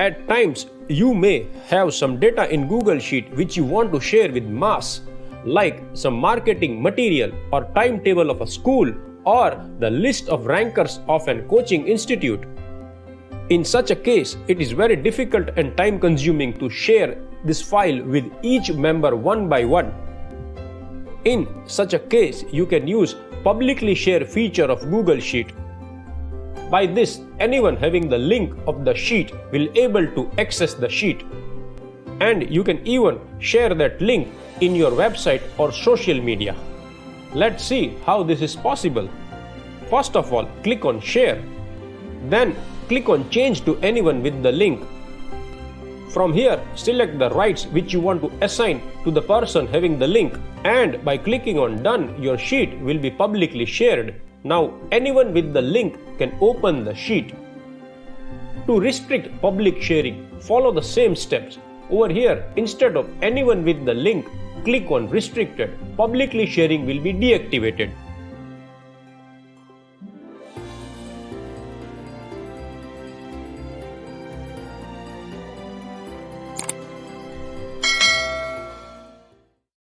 At times, you may have some data in Google Sheet which you want to share with mass, like some marketing material or timetable of a school or the list of rankers of an coaching institute. In such a case, it is very difficult and time consuming to share this file with each member one by one. In such a case, you can use publicly share feature of Google Sheet. By this, anyone having the link of the sheet will able to access the sheet. And you can even share that link in your website or social media. Let's see how this is possible. First of all, click on share. Then click on change to anyone with the link. From here, select the rights which you want to assign to the person having the link, and by clicking on done, your sheet will be publicly shared. Now anyone with the link can open the sheet. To restrict public sharing, follow the same steps. Over here, instead of anyone with the link, click on restricted. Publicly sharing will be deactivated.